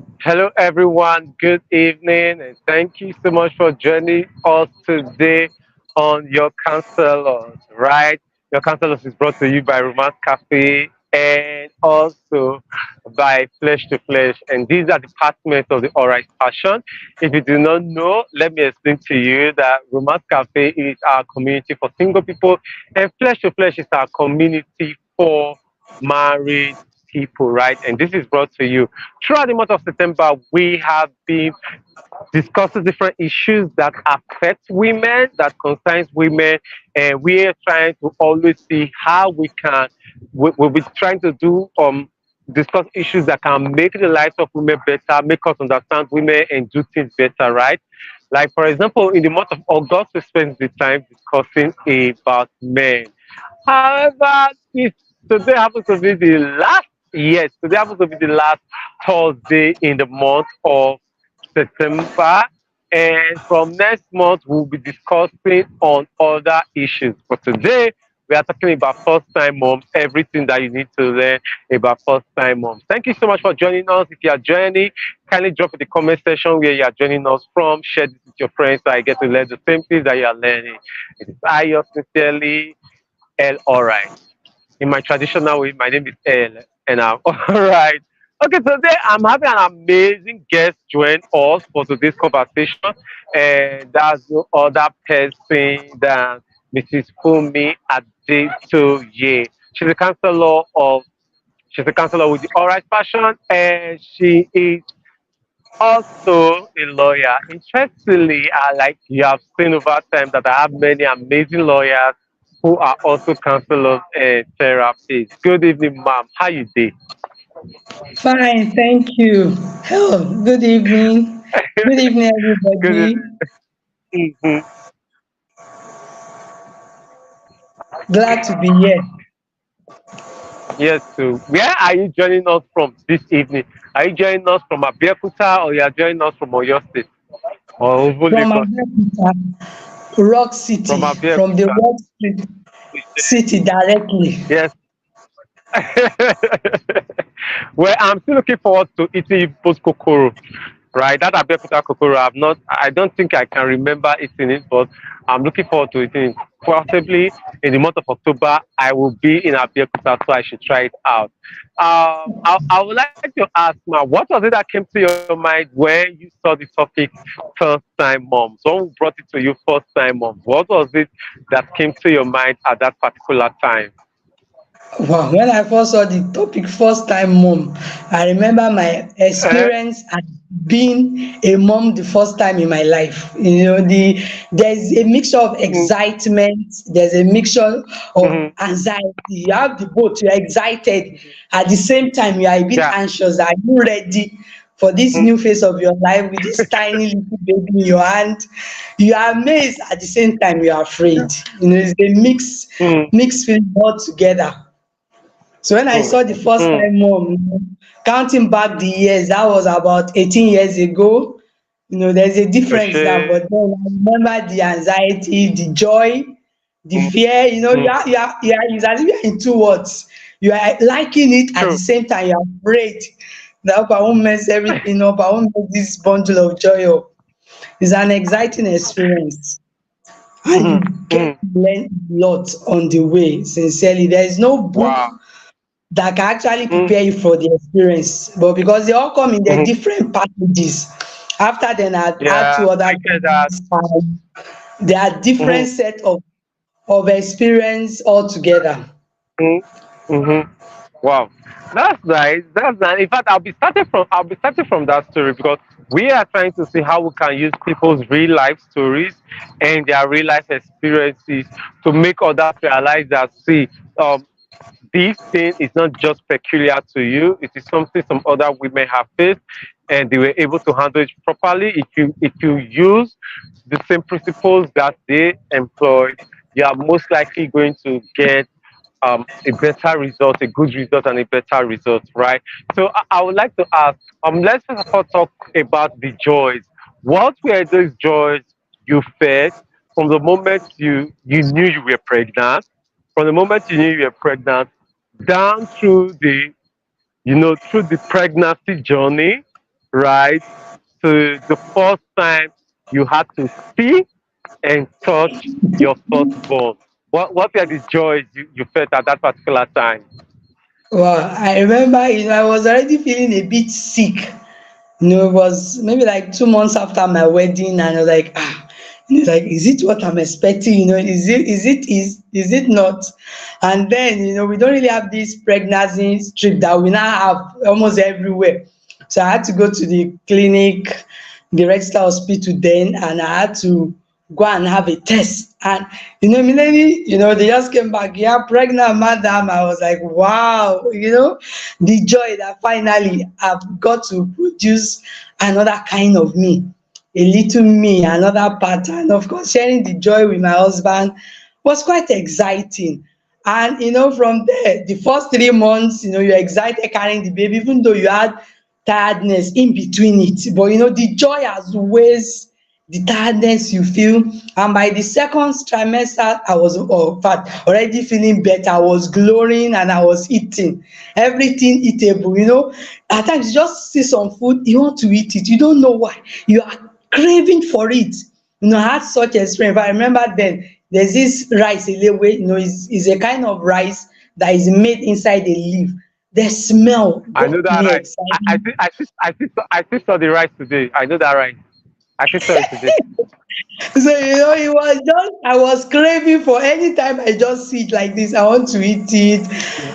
Hello, everyone. Good evening, and thank you so much for joining us today on Your Counselors, right? Your Counselors is brought to you by Romance Cafe and also by Flesh to Flesh. And these are departments of the Alright Passion. If you do not know, let me explain to you that Romance Cafe is our community for single people, and Flesh to Flesh is our community for married people, right? And this is brought to you throughout the month of September. We have been discussing different issues that affect women, that concerns women, and we are trying to always see how we can. We'll be trying to do discuss issues that can make the lives of women better, make us understand women and do things better, right? Like for example, in the month of August, we spend the time discussing about men. However, if today happens to be the last, yes, today happens to be the last Thursday in the month of September. And from next month, we'll be discussing on other issues. But today, we are talking about first time moms, everything that you need to learn about first time moms. Thank you so much for joining us. If you are joining, kindly drop in the comment section where you are joining us from. Share this with your friends so I get to learn the same things that you are learning. It is I, yours sincerely, L. All right. In my traditional way, my name is L, and I'm all right. Okay, today I'm having an amazing guest join us for today's conversation, and that's no other person than Mrs. Fumi Adetoye. She's a counselor of she's a counselor with the All Right Passion, and she is also a lawyer. Interestingly, like you have seen over time that I have many amazing lawyers who are also counselors and therapists. Good evening, ma'am. How you doing? Fine, thank you. Hello, good evening. Good evening, Good everybody. evening. Mhm. Glad to be here. Yes, so where are you joining us from this evening? Are you joining us from Abeokuta or you are joining us from Oyo State or even From Lagos? Abeokuta, Rock From City, from the Abeokuta. Rock City directly. Yes. Well, I'm still looking forward to eating post kokoro. Right, that Abeokuta kokoro, I don't think I can remember eating it, but I'm looking forward to eating it. Possibly in the month of October, I will be in Abeokuta, so I should try it out. I would like to ask now, what was it that came to your mind when you saw the topic first time moms? What brought it to you first time moms? What was it that came to your mind at that particular time? Wow, when I first saw the topic first time mom, I remember my Uh, experience at being a mom the first time in my life. There's a mixture of mm, excitement, there's a mixture of mhm. anxiety. You have the both, you're excited, at the same time you are a bit Yeah. anxious. Are you ready for this Mm, new phase of your life with this tiny little baby in your hand? You are amazed, at the same time you are afraid. It's a mm, mixed feeling all together. So when I mm, saw the first mm. time mom, counting back the years, that was about 18 years ago. There's a difference now, Crochet. but then I remember the anxiety, the joy, the Mm, fear. mm. It's as if you're in two words. You are liking it, at the True. same time you're afraid that I won't mess everything up. I won't make this bundle of joy up. It's an exciting experience, and Mhm, you get mhm. to learn a lot on the way. Sincerely, there is no book Wow. that can actually Mm, prepare you for the experience. But because they all come in their mhm. different packages, after then I add Yeah, two other I get that. things, there are different Mhm, set of experience altogether. mhm, mhm. Wow, that's nice. That's nice. In fact, I'll be starting from that story because we are trying to see how we can use people's real life stories and their real life experiences to make others realize that um this thing is not just peculiar to you. It is something some other women have faced, and they were able to handle it properly. If you use the same principles that they employed, you are most likely going to get a better result, a good result, and a better result, right? So I would like to ask, let's first of all talk about the joys. What were those joys you felt from the moment you knew you were pregnant, from the moment you knew you were pregnant, down through the pregnancy journey, right? To the first time you had to see and touch your firstborn. What were the joys you felt at that particular time? Well, I remember, I was already feeling a bit sick. It was maybe like 2 months after my wedding, and I was like, and it's like, is it what I'm expecting? Is it not? And then, we don't really have this pregnancy strip that we now have almost everywhere. So I had to go to the clinic, the register hospital then, and I had to go and have a test. And immediately, they just came back, yeah, pregnant, madam. I was like, wow, the joy that finally I've got to produce another kind of me, a little me, another pattern. Of course, sharing the joy with my husband was quite exciting. And from there, the first 3 months, you're excited carrying the baby, even though you had tiredness in between it. But the joy outweighs the tiredness you feel. And by the second trimester, I was, in fact, already feeling better. I was glowing and I was eating everything eatable. At times you just see some food, you want to eat it, you don't know why, you are craving for it. I had such experience. I remember then there's this rice elewe, is a kind of rice that is made inside a leaf. The smell I know got that me right. excited. I still saw the rice today. I know that right. I still saw it today. So it was just, I was craving for any time I just see it like this, I want to eat it.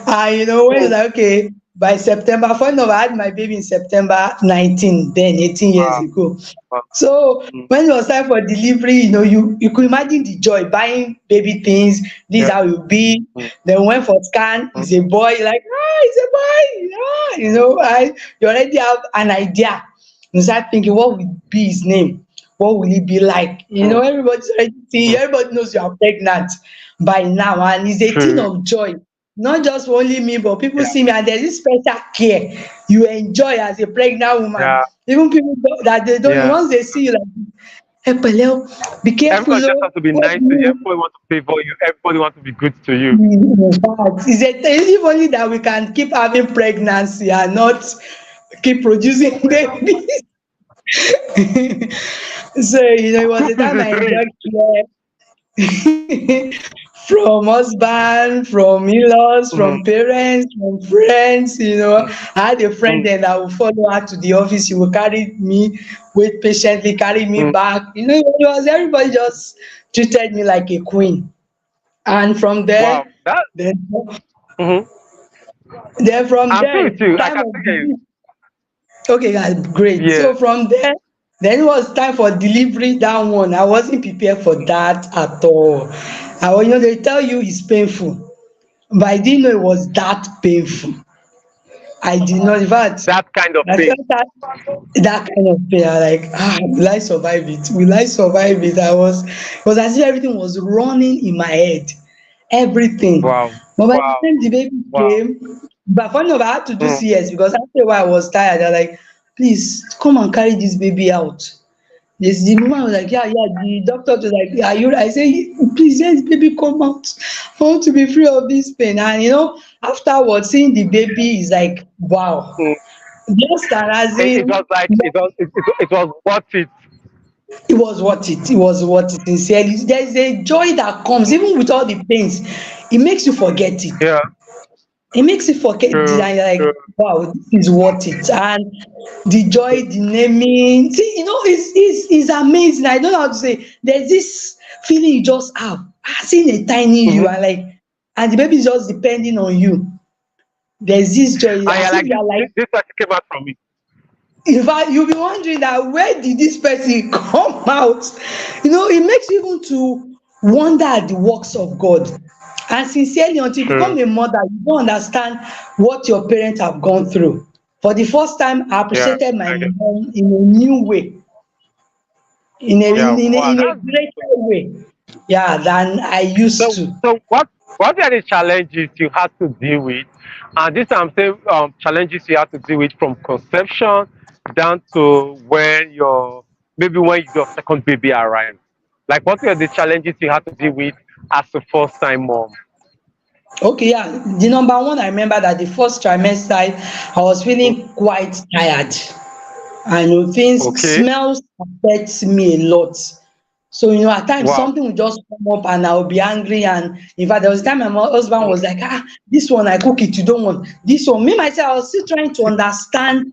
And when it's Mm. like, okay, by September, fun enough, I had my baby in September 19, then 18 years Wow. ago. Wow. So Mm. when it was time for delivery, you could imagine the joy buying baby things. This is Yeah. how you be. Mm. Then went for scan, Mm. it's a boy, you're like, it's a boy. You already have an idea. You start thinking, what would be his name? What will it be like? Mm. Everybody's already seeing, Mm. everybody knows you are pregnant by now, and it's a thing True. of joy. Not just for only me, but people Yeah. see me, and there's this special care you enjoy as a pregnant woman. Yeah. Even people that they don't know, Yeah. once they see you like, "Ẹ pẹ̀lẹ́ o, be careful Everybody just o, has to be what nice do to you. you Everybody wants to favor you. Everybody wants to be good to you. in fact, it's if only that we can keep having pregnancy and not keep producing babies." So, it was the This is time the I dream. enjoyed care from husband, from in-laws, Mm. from parents, from friends. I had a friend Mm. then that would follow her to the office. She would carry me, wait patiently, carry me Mm. back. It was everybody just treated me like a queen. And from there, Wow. That. then, Mhm. then from I'm still there, with you. I time can of still hear you. okay, guys, great. Yeah. So from there, then it was time for delivery. That one, I wasn't prepared for that at all. They tell you it's painful, but I didn't know it was that painful. I did not. In fact, That kind of I thing. felt that kind of pain. I like, will I survive it? Will I survive it? It was as if everything was running in my head, everything. Wow. But by the Wow. time the baby Wow. came, but funny enough, I had to do Mm. CS because after a while I was tired. I was like, please come and carry this baby out. Yes, the woman was like, yeah, yeah. The doctor was like, yeah, you. I say, please let the baby come out. I want to be free of this pain. And afterwards, seeing the baby is like, wow. Mm. Just as It was in, like it was worth it. it was worth it. It was worth it. Sincerely, there is a joy that comes even with all the pains. It makes you forget it. Yeah. It makes you forget it, True. and you're like, True. wow, this is worth it. And the joy, the naming, see, it's amazing. I don't know how to say. There's this feeling you just have, seeing a tiny you, Mm-hmm. and the baby is just depending on you. There's this joy, And you're as if like you're like, this person came out from me. in fact, you'll be wondering that where did this person come out? It makes you even to wonder at the works of God. And sincerely, until you True. become a mother, you don't understand what your parents have gone through. For the first time, I Yeah. appreciated my I get. mom in a new way, in a Yeah. Wow. in a That's greater way, yeah, than I used so. to. So what are the challenges you had to deal with? And this I'm saying challenges you had to deal with from conception down to when your second baby arrived. Like what were the challenges you had to deal with as a first time mom? Okay, yeah. The number one, I remember that the first trimester, I was Mm. feeling quite tired. I know things Okay. smells affects me a lot. So, at times Wow. something will just come up and I'll be angry. And in fact, there was a time my husband Mm, was like, this one I cook it, you don't want. This one, me myself, I was still trying to understand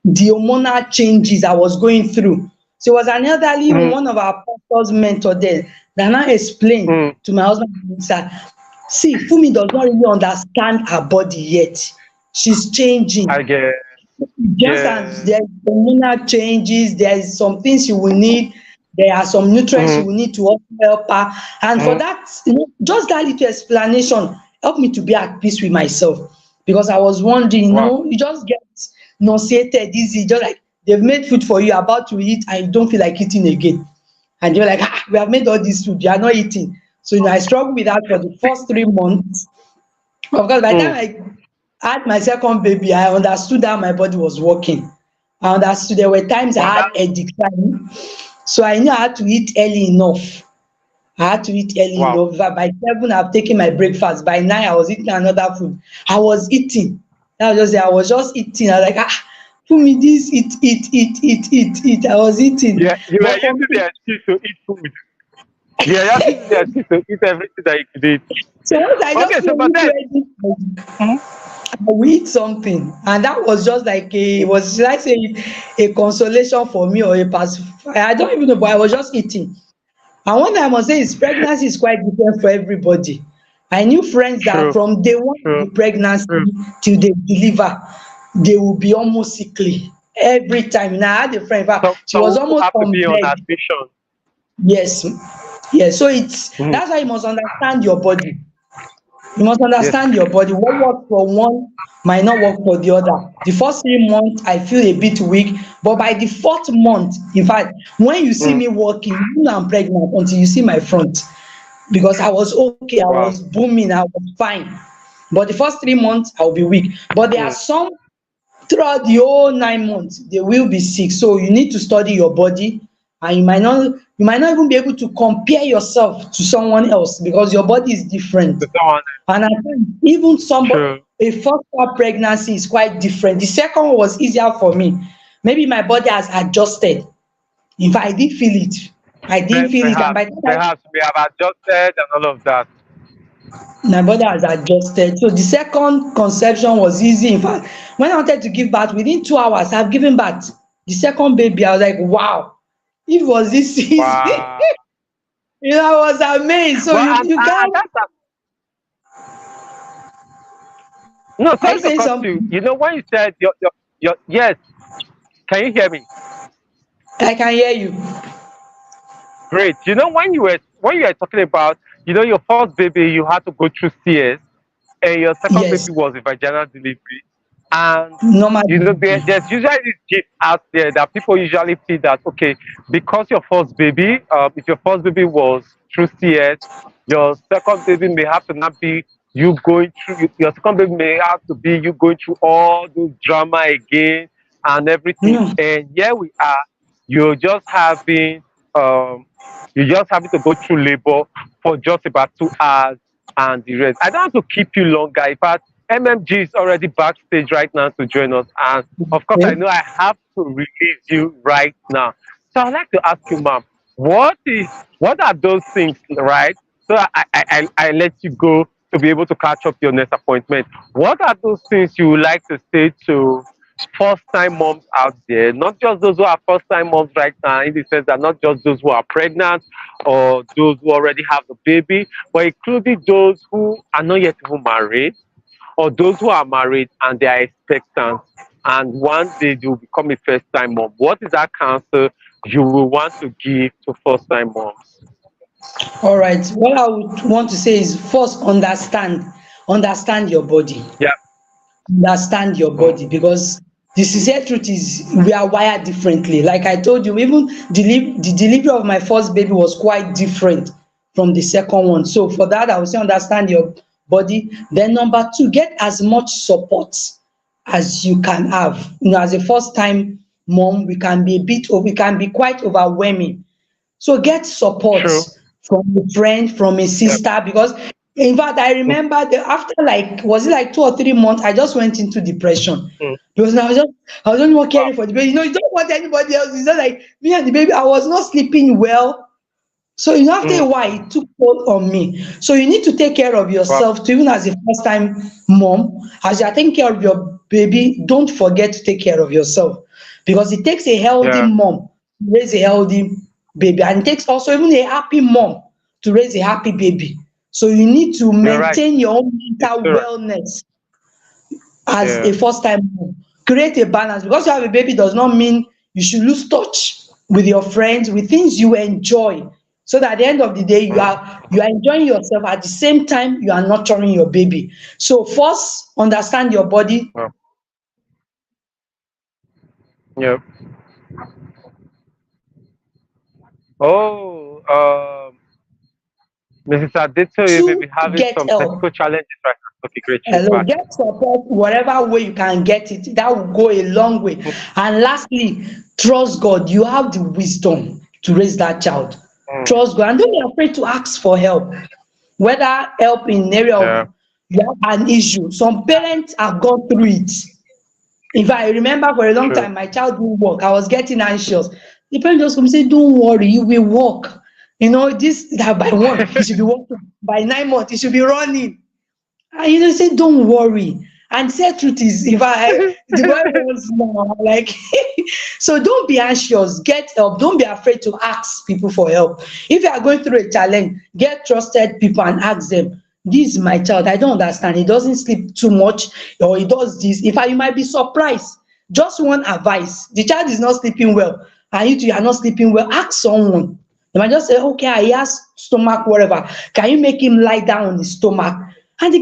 the hormonal changes I was going through. So it was an elderly, mm, one of our pastor's mentor there, that now explained mm. to my husband, he said, see, Fumi does not really understand her body yet. She's changing. I get. Just as Yeah. there's hormonal changes, there is some things you will need, there are some nutrients you Mm, will need to also help her. And for mm. that, just that little explanation helped me to be at peace with myself. Because I was wondering, Wow. you just get nauseated easy, just like they've made food for you, about to eat, and you don't feel like eating again. And you're like, we have made all this food, you are not eating. So I struggled with that for the first 3 months. Of course, by the time Mm. I had my second baby, I understood how my body was working. I understood there were times I Wow. had headache time, so I knew I had to eat early enough. I had to eat early Wow. enough. By 7, I've taken my breakfast. By 9, I was eating another food. I was eating. That was just it. I was just eating. I was like, put me this, eat. I was eating. Yeah, you were But for using me, the excuse to eat food. Yeah, you're using the excuse to eat everything that you could eat. so once I Okay, just so feel but then, ready, mm, I will eat something. And that was just like it was, should I say, a consolation for me or a I don't even know, but I was just eating. And one thing I must say is pregnancy is quite different for everybody. I knew friends that true, from day one of true, the pregnancy true. till they deliver, they will be almost sickly every time. Now I had a friend, in fact, she Some was people almost have to on be on bed. admission. Yes, yes. So Mm, that's why you must understand your body. You must yes. understand your body. What works for one might not work for the other. The first 3 months, I feel a bit weak, but by the fourth month, in fact, when you see Mm, me walking, you know I'm pregnant until you see my front, because I was okay, I wow. was booming, I was fine. But the first 3 months, I'll be weak. But there are Mm, some throughout the whole 9 months, they will be sick. So you need to study your body, and you might not even be able to compare yourself to someone else because your body is different. to someone And I think even somebody, true. a first time pregnancy is quite different. The second one was easier for me. Maybe my body has adjusted. In fact, I did feel it. I didn't feel it. And Perhaps, by the time perhaps we have adjusted and all of that. my body has adjusted. So the second conception was easy. In fact, when I wanted to give birth, within 2 hours, I've given birth. The second baby, I was like, wow, it was this easy. Wow. I was amazed. So Well, you and can't. that's no. Are you Sorry to saying cut you. something? You know when you said your yes. Can you hear me? I can hear you. Great. You know when you were talking about your first baby you had to go through CS and your second Yes, baby was a vaginal delivery, and normal there, delivery. there's usually this gift out there that people usually feel that okay, because your first baby if your first baby was through CS, your second baby may have to not be you going through your second baby may have to be you going through all those drama again and everything, No. and here we are, you're just having um you're just having to go through labor for just about 2 hours and the rest. I don't have to keep you longer. In fact, MMG is already backstage right now to join us. And of course, I Okay. know I have to release you right now. So I'd like to ask you, ma'am, what are those things, right? So I let you go to be able to catch up your next appointment. What are those things you would like to say to first time moms out there, not just those who are first time moms right now, in the sense that not just those who are pregnant or those who already have a baby, but including those who are not yet even married or those who are married and they are expectant and one day they will become a first time mom. What is that counsel you will want to give to first time moms? All right. What I would want to say is first understand your body. Yeah. Understand your Mm. body, because the sincere truth is we are wired differently. Like I told you, even the delivery of my first baby was quite different from the second one. So for that, I would say understand your body. Then number two, get as much support as you can have. As a first time mom, we can be quite overwhelming. So get support True. from a friend, from a Yep. sister, because In fact, I remember after like was it like 2 or 3 months, I just went into depression Mm. because I was only more Wow. caring for the baby. You don't want anybody else. It's not like me and the baby. I was not sleeping well. So after a Mm. while, it took toll on me. So you need to take care of Wow. yourself too, even as a first time mom. As you are taking care of your baby, don't forget to take care of yourself because it takes a healthy Yeah. mom to raise a healthy baby, and it takes also even a happy mom to raise a happy baby. So you need to You're right. maintain your own It's mental so right. wellness as Yeah. a first time mom. Create a balance because you have a baby does not mean you should lose touch with your friends, with things you enjoy. So that at the end of the day, you are enjoying yourself at the same time you are nurturing your baby. So first, understand your body. Wow. Yeah. Oh, Mrs. Adito, you may Two, be having get some help. technical challenges right now. Okay, great. She's Hello, back. get support whatever way you can get it. That will go a long way. And lastly, trust God. You have the wisdom to raise that child. Mm. Trust God and don't be afraid to ask for help. Whether help in area Yeah. of you have an issue. Some parents have gone through it. In fact, I remember for a long True. time my child didn't work. I was getting anxious. The parent just come say, "Don't worry, you will work." This that by one, he should be working. By 9 months, he should be running. And say, "Don't worry." And say truth is, if the boy wants now, like so don't be anxious, get help. Don't be afraid to ask people for help. If you are going through a challenge, get trusted people and ask them, "This is my child, I don't understand. He doesn't sleep too much, or he does this." In fact, you might be surprised. Just one advice. The child is not sleeping well, and you are not sleeping well. Ask someone. They might just say, "Okay, he has stomach, whatever. Can you make him lie down on his stomach?" And the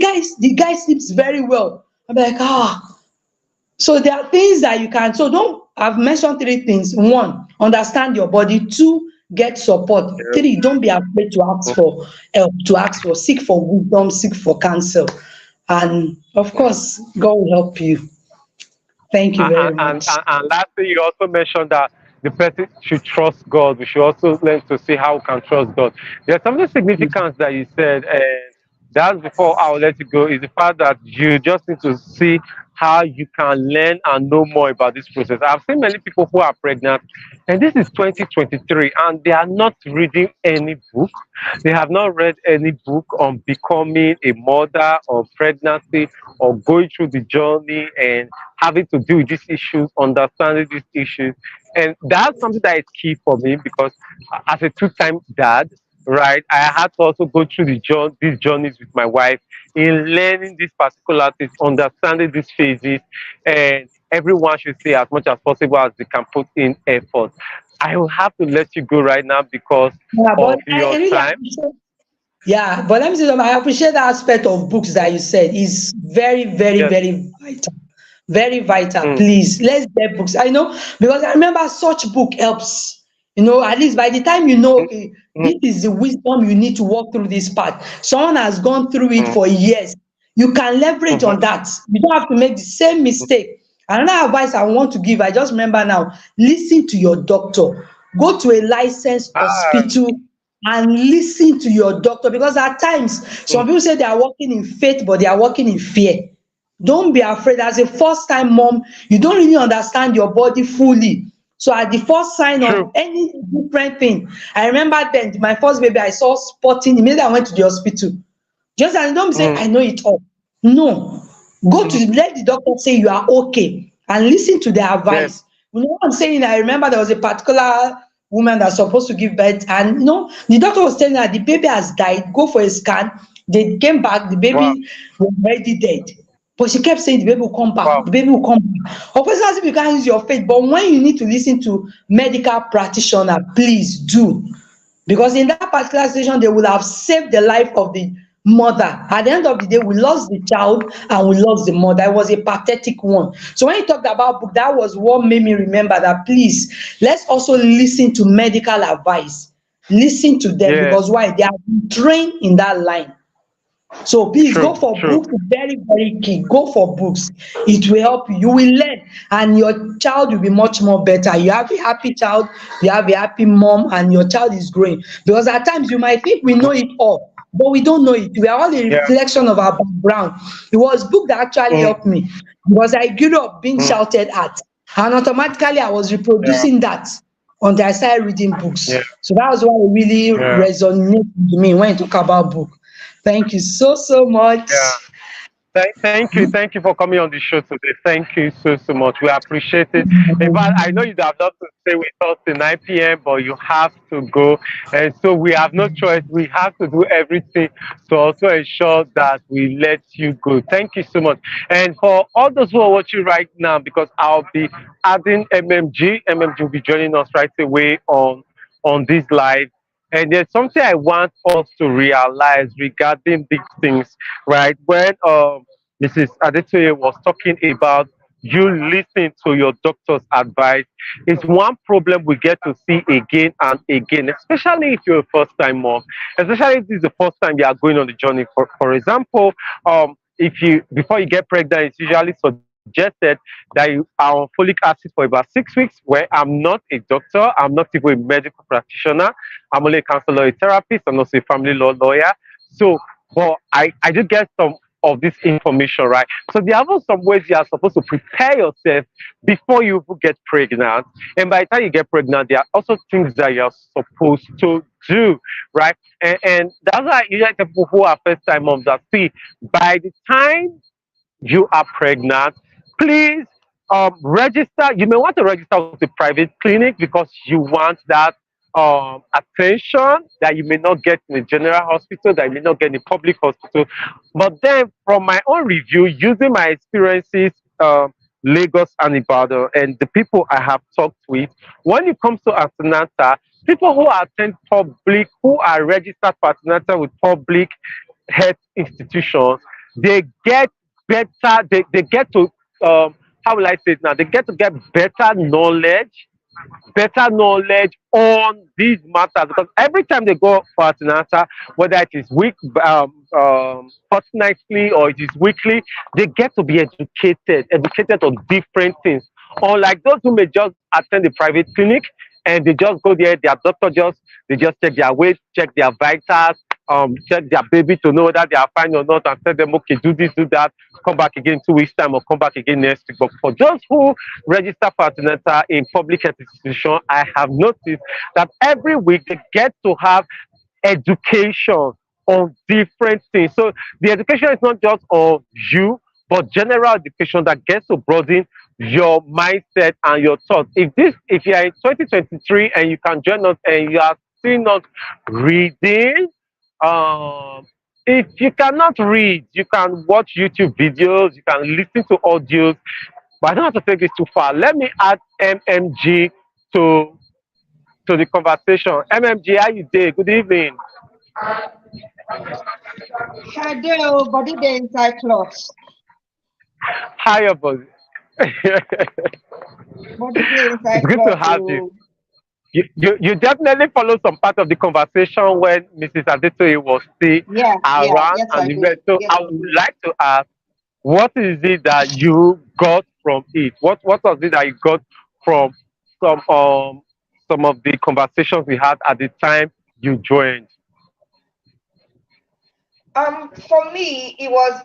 guy sleeps very well. I'm like, so there are things that you can. So don't. I've mentioned three things. One, understand your body. Two, get support. Yeah. Three, don't be afraid to ask for help. Seek for wisdom, seek for counsel, and of course, God will help you. Thank you And, very and, much. and, and lastly, you also mentioned that the person should trust God. We should also learn to see how we can trust God. There's something significant that you said, and that's before I'll let you go, is the fact that you just need to see how you can learn and know more about this process. I've seen many people who are pregnant, and this is 2023, and they are not reading any book. They have not read any book on becoming a mother or pregnancy or going through the journey and having to deal with these issues, understanding these issues. And that's something that is key for me because as a two-time dad, right, I had to also go through these journeys with my wife in learning these particular things, understanding these phases, and everyone should say as much as possible as they can put in effort. I will have to let you go right now because Yeah, but of I your really time. appreciate. Yeah, but let me say something. I appreciate that aspect of books that you said is very, very, Yes. very vital. Very vital. Mm, Please, let's get books. I know because I remember such book helps. At least by the time mm, okay, mm, this is the wisdom you need to walk through this path. Someone has gone through it mm, for years. You can leverage mhm. on that. You don't have to make the same mistake. Another advice I want to give, I just remember now, listen to your doctor. Go to a licensed Ah, hospital and listen to your doctor because at times mm, some people say they are working in faith, but they are working in fear. Don't be afraid. As a first time mom, you don't really understand your body fully. So at the first sign of true. any different thing, I remember then my first baby, I saw spotting. Immediately I went to the hospital. Just as don't say Mm, I know it all. No, go mm, let the doctor say you are okay and listen to their yes. advice. What I'm saying, I remember there was a particular woman that's supposed to give birth, and the doctor was telling her the baby has died. Go for a scan. They came back, the Wow. baby was already dead. But she kept saying the baby will come back, Wow. the baby will come back. Of course, as if you can't use your faith, but when you need to listen to medical practitioner, please do. Because in that particular situation, they would have saved the life of the mother. At the end of the day, we lost the child and we lost the mother. It was a pathetic one. So when you talked about book, that was what made me remember that please, let's also listen to medical advice. Listen to them Yes. because why? They are trained in that line. So please go True. for True. books, very, very key. Go for books. It will help you. You will learn, and your child will be much more better. You have a happy child, you have a happy mom, and your child is growing. Because at times you might think we know it all. but we don't know it. We are all a Yeah. reflection of our background. It was book that actually Mm, helped me because I grew up being mm, shouted at, and automatically I was yeah. reproducing that until I started reading Yeah. books. So that was why it really Yeah. resonated with me when you talk about book. Thank you so Yeah. much. Thank you for coming on the show today. Thank you so much. We appreciate it. In fact, I know you'd have loved to stay with us till 9 p.m., but you have to go, and so we have no choice. We have to do everything to also ensure that we let you go. Thank you so much. And for all those who are watching right now, because I'll be adding MMG. MMG will be joining us right away on this live. And there's something I want us to realize regarding these things, right? When Mrs. Adetoye was talking about you listening to your doctor's advice, it's one problem we get to see again and again, especially if you're a first time mom, especially if this is the first time you are going on the journey. For example, if you before you get pregnant, it's usually suggested that you are on folic acid for about 6 weeks. Where I'm not a doctor, I'm not even a medical practitioner, I'm only a counselor, a therapist, and also a family law lawyer. So, but I do get some of this information, right? So there are also some ways you are supposed to prepare yourself before you even get pregnant. And by the time you get pregnant, there are also things that you're supposed to do, right? And that's why you like people who are first time moms that see by the time you are pregnant, please register. You may want to register with a private clinic because you want that attention that you may not get in a general hospital, that you may not get in a public hospital. But then, from my own review, using my experiences, Lagos and Ibadan, and the people I have talked with, when it comes to antenatal, people who attend public, who are registered for antenatal with public health institutions, they get better, they get to, how will I say it now? They get to get better knowledge on these matters because every time they go for antenatal, whether it is fortnightly or it is weekly, they get to be educated on different things. Unlike those who may just attend the private clinic and they just go there, their doctor they just check their weight, check their vitals, check their baby to know whether they are fine or not, and tell them, okay, do this, do that, come back again in 2 weeks' time, or come back again next week. But for those who register for antenatal in public health institution, I have noticed that every week they get to have education on different things. So the education is not just on you, but general education that gets to broaden your mindset and your thoughts. If you are in 2023 and you can join us and you are still not reading, um, if you cannot read, you can watch YouTube videos, you can listen to audios, but I don't have to take this too far. Let me add MMG to the conversation. MMG, how you doing? Good evening. Hello, body the inside clothes. Hi, everybody. Body the It's inside good to clothes. have you. You definitely follow some part of the conversation when Mrs. Adetoye was still Yeah, around yes, I and do. event. So Yes, I I would do. like to ask, what is it that you got from it? What was it that you got from some um some of the conversations we had at the time you joined? For me, it was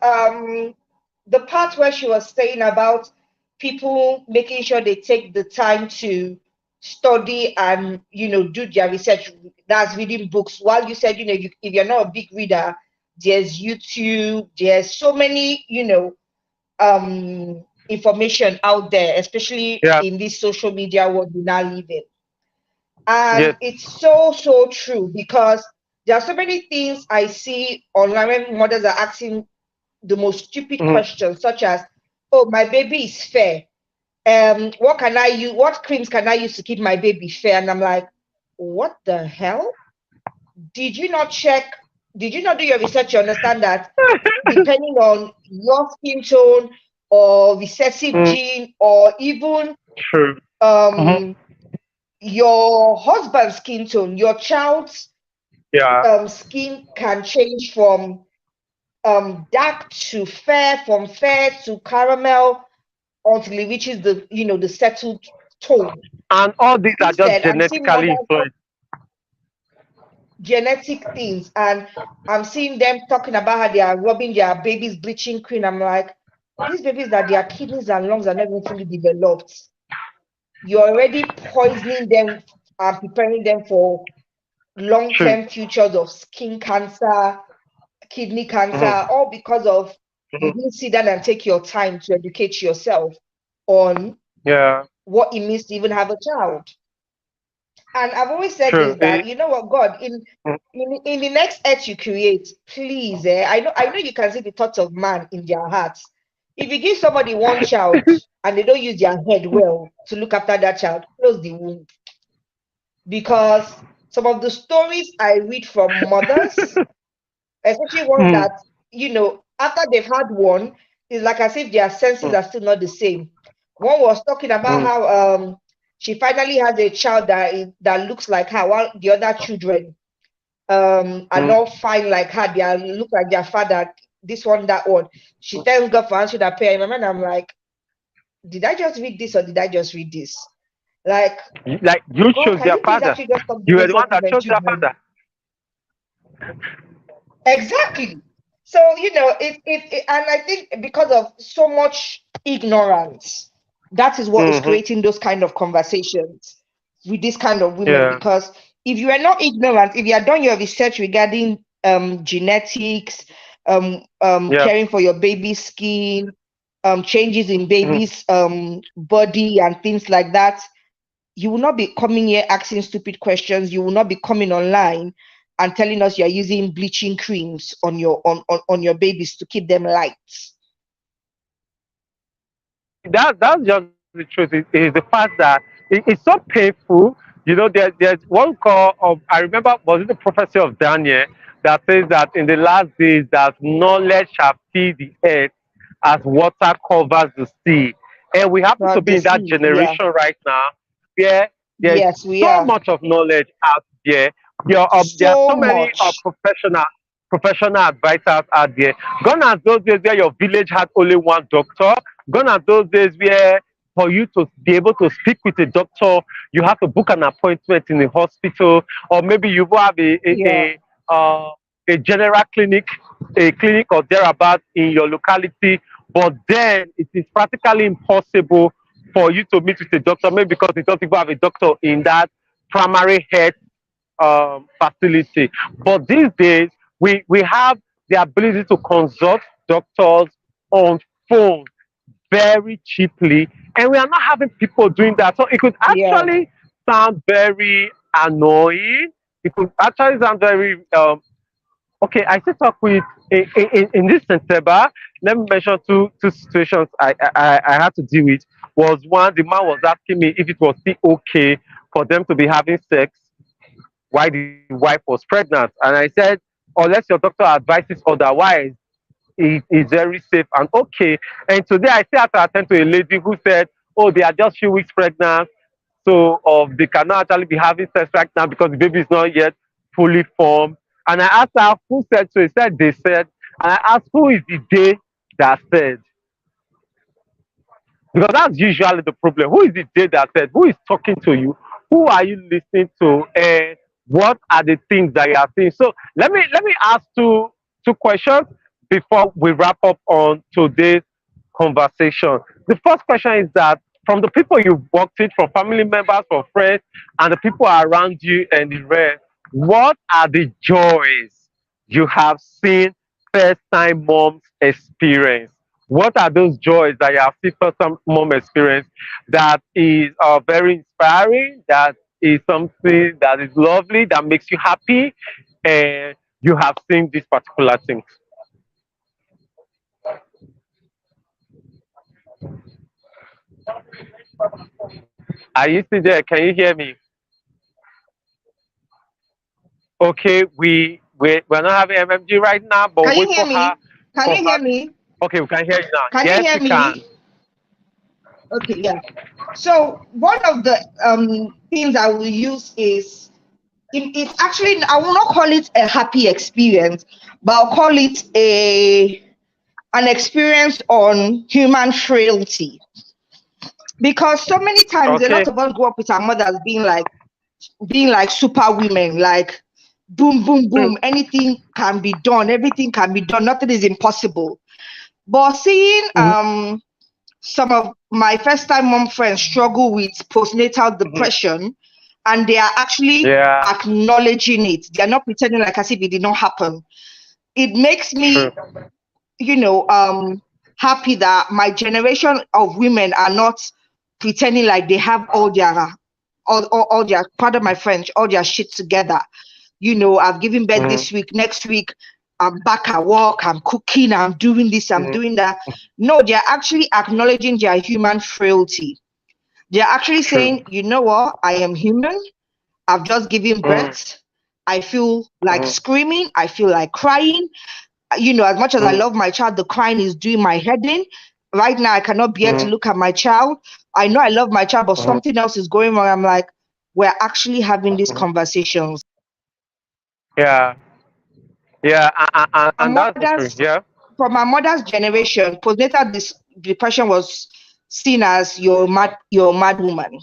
the part where she was saying about people making sure they take the time to study and do their research. That's reading books. While you said if you're not a big reader, there's YouTube. There's so many information out there, especially Yeah. in this social media world we now live in. And Yes. it's so true because there are so many things I see online when mothers are asking the most stupid Mm, questions, such as, "Oh, my baby is fair. What can I use? What creams can I use to keep my baby fair?" And I'm like, "What the hell? Did you not check? Did you not do your research to understand that depending on your skin tone or recessive mm, gene or even true. Hmm. um your husband's skin tone, your child's Yeah. skin can change from dark to fair, from fair to caramel until it reaches the settled tone." And all these are just Instead, I'm seeing genetically mothers. influenced. genetic things, and I'm seeing them talking about how they are rubbing their babies bleaching cream. I'm like, these babies that their kidneys and lungs are not even fully developed. You're already poisoning them and preparing them for True. long-term futures of skin cancer, kidney cancer, Mm-hmm. all because of you Mm-hmm. didn't sit down and take your time to educate yourself on Yeah. what it means to even have a child. And I've always said True. this, that you know what, God, Mm, in the next earth you create, please, I know you can see the thoughts of man in their hearts. If you give somebody one child and they don't use their head well to look after that child, close the womb. Because some of the stories I read from mothers, especially ones mm, that, after they've had one, it's like as if their senses mm, are still not the same. One was talking about mm, how she finally has a child that looks like her, while the other children are mm. not fine like her. They look like their father, this one, that one. She thanks God for answering that prayer. In my mind, I'm like, did I just read this or did I just read this? Like, Like you God, chose can their you please father. actually just stop You giving were the one birth to that my chose their children? father. Exactly. So, and I think because of so much ignorance, that is what is Mm-hmm. creating those kind of conversations with this kind of women. Yeah. Because if you are not ignorant, if you have done your research regarding genetics, Yeah. caring for your baby's skin, changes in Mm. baby's body and things like that, you will not be coming here asking stupid questions. You will not be coming online and telling us you're using bleaching creams on your babies to keep them light. That's just the truth. It is the fact that it's so painful. There's one call of, I remember, was it the prophecy of Daniel that says that in the last days that knowledge shall fill the earth as water covers the sea. And we happen to Not be the in that sea. Yeah. generation right now where there's Yes, we so are. much of knowledge out there. There are So so many much. professional advisors out there. Gone are those days where your village had only one doctor. Gone are those days where for you to be able to speak with a doctor, you have to book an appointment in a hospital, or maybe you will have Yeah. a general clinic, a clinic or thereabout in your locality. But then it is practically impossible for you to meet with a doctor, maybe because you don't even have a doctor in that primary health facility. But these days, we have the ability to consult doctors on phone very cheaply, and we are not having people doing that. So it could Yeah. actually sound very annoying. It could actually sound very okay. I still talk with in this September. Let me mention two situations I had to deal with. Was one, the man was asking me if it was still okay for them to be having sex while the wife was pregnant. And I said, unless your doctor advises otherwise, it is very safe and okay. And today I still have to attend to a lady who said, oh, they are just few weeks pregnant. So they cannot actually be having sex right now because the baby is not yet fully formed. And I asked her who said so. He said they said. And I asked who is the they that said. Because that's usually the problem. Who is the day that said? Who is talking to you? Who are you listening to? And what are the things that you are seeing? So let me ask two questions before we wrap up on today's conversation. The first question is that from the people you've worked with, from family members, from friends, and the people around you and the rest, what are the joys you have seen first time moms experience? What are those joys that you have seen first time mom experience that is very inspiring, that is something that is lovely, that makes you happy, and you have seen these particular things? Are you still there? Can you hear me? Okay, we're not having MMG right now, but Can you wait hear for her me? Can for you her. hear me? Okay, we can hear you now. Can you Yes, hear we can. me? Okay, yeah. So one of the things I will use is it's actually, I will not call it a happy experience, but I'll call it an experience on human frailty. Because so many times a lot Okay. of us grow up with our mothers being like super women, like boom, boom, true. boom. Anything can be done. Everything can be done. Nothing is impossible. But seeing some of my first time mom friends struggle with postnatal depression, and they are actually Yeah, acknowledging it. They are not pretending like as if it did not happen. It makes true. me, happy that my generation of women are not pretending like they have all their, pardon my French, all their shit together. I've given birth this week, next week I'm back at work, I'm cooking, I'm doing this, I'm doing that. No, they're actually acknowledging their human frailty. They're actually saying, True. you know what, I am human, I've just given birth, I feel like screaming, I feel like crying. As much as I love my child, the crying is doing my head in. Right now, I cannot bear to look at my child. I know I love my child, but something else is going wrong. I'm like, we're actually having these conversations. Yeah, yeah, Our and that's the truth. mothers, Yeah. from our mother's generation, postnatal depression was seen as you're a mad woman.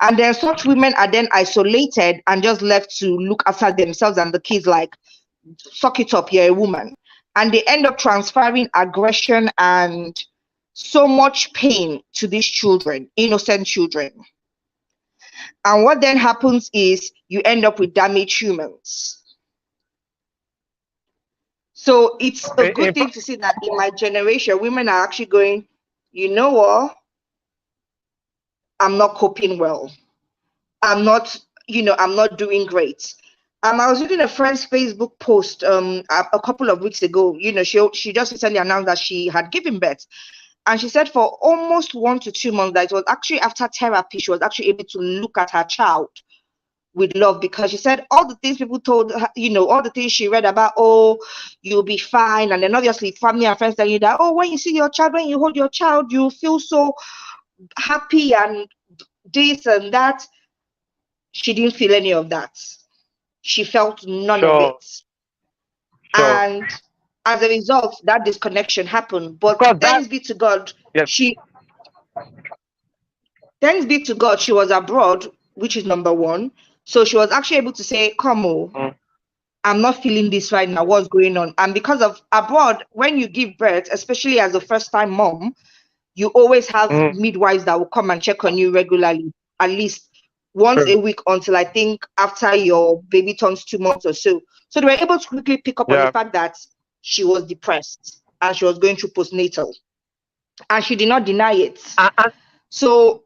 And then such women are then isolated and just left to look after themselves and the kids, like, suck it up, you're a woman. And they end up transferring aggression and so much pain to these children, innocent children. And what then happens is you end up with damaged humans. So it's a good thing to see that in my generation, women are actually going, you know what? I'm not coping well. I'm not doing great. I was reading a friend's Facebook post a couple of weeks ago. She just recently announced that she had given birth. And she said for almost 1 to 2 months that it was actually after therapy, she was actually able to look at her child with love, because she said all the things people told her, all the things she read about, oh, you'll be fine. And then obviously family and friends tell you that, oh, when you see your child, when you hold your child, you feel so happy and this and that. She didn't feel any of that. She felt none of it. Sure. And as a result, that disconnection happened. But thanks be to God, Yes. Thanks be to God, she was abroad, which is number one. So she was actually able to say, come on, I'm not feeling this right now. What's going on? And because of abroad, when you give birth, especially as a first-time mom, you always have midwives that will come and check on you regularly, at least once a week, until I think after your baby turns 2 months or so. So they were able to quickly pick up on the fact that she was depressed and she was going through postnatal, and she did not deny it. So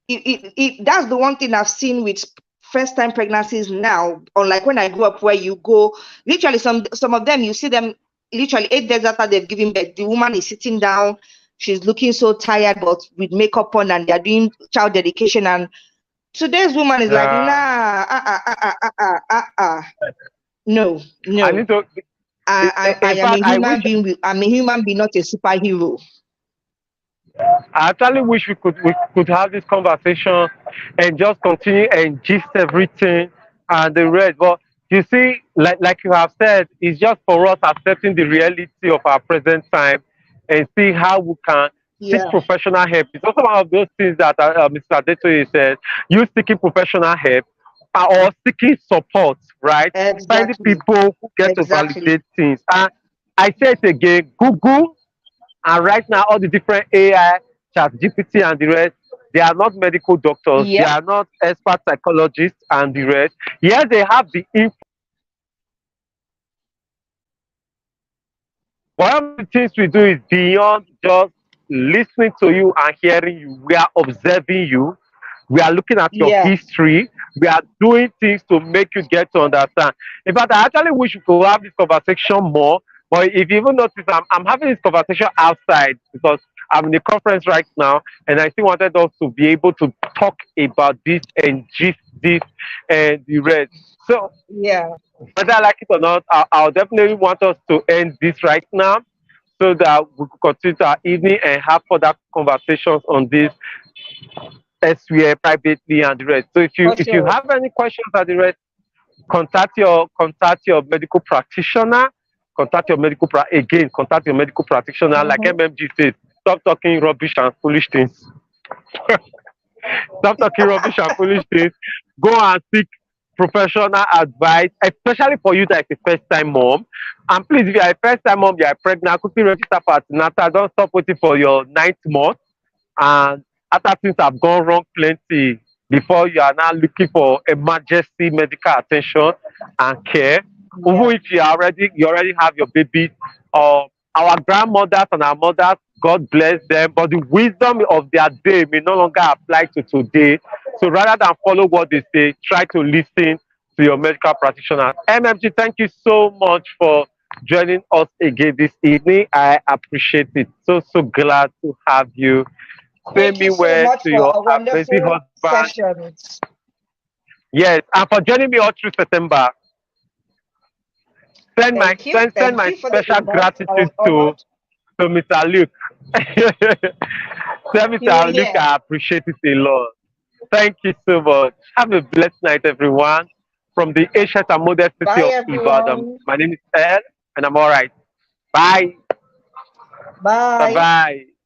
that's the one thing I've seen with first-time pregnancies now. Unlike when I grew up, where you go, literally some of them, you see them literally 8 days after they've given birth, the woman is sitting down, she's looking so tired, but with makeup on, and they're doing child dedication. And today's woman is like, nah, no. I need to. I am a human being. I'm a human being, not a superhero. I actually wish we could have this conversation and just continue and gist everything and the rest. But you see, like you have said, it's just for us accepting the reality of our present time and see how we can seek professional help. It's also one of those things that Mr. Adetoye said, you seeking professional help or seeking support, right? Exactly. Finding people who get to validate things. And I say it again, Google. And right now, all the different AI, ChatGPT and the rest, they are not medical doctors. They are not expert psychologists and the rest. Yes, they have the info. One of the things we do is beyond just listening to you and hearing you. We are observing you. We are looking at your history. We are doing things to make you get to understand. In fact, I actually wish we could have this conversation more. But if you even notice, I'm having this conversation outside because I'm in a conference right now, and I still wanted us to be able to talk about this and gist this and the rest. So, whether I like it or not, I'll definitely want us to end this right now so that we could continue our evening and have further conversations on this elsewhere privately and the rest. So if you have any questions and the rest, contact your medical practitioner. Contact your medical practitioner. Like MMG says, stop talking rubbish and foolish things. Stop talking rubbish and foolish things. Go and seek professional advice, especially for you that is a first time mom. And please, if you are a first time mom, you are pregnant, quickly register for antenatal. Don't stop waiting for your ninth month. And after things have gone wrong plenty, before you are now looking for emergency medical attention and care. Even Yeah. if you already have your baby, our grandmothers and our mothers, God bless them, but the wisdom of their day may no longer apply to today. So rather than follow what they say, try to listen to your medical practitioner. MMG, thank you so much for joining us again this evening. I appreciate it. So glad to have you. Say Thank me you so where much to for your a amazing wonderful husband. session. Yes, and for joining me all through September. Thank you. Send Thank my you for the special invite. I was gratitude honored. to Mr. Luke. Tell You will Mr. Luke hear. I appreciate it a lot. Thank you so much. Have a blessed night, everyone. From the ancient and modern city Bye, of Ibadan. everyone. My name is El, and I'm all right. Bye. Bye Bye. bye.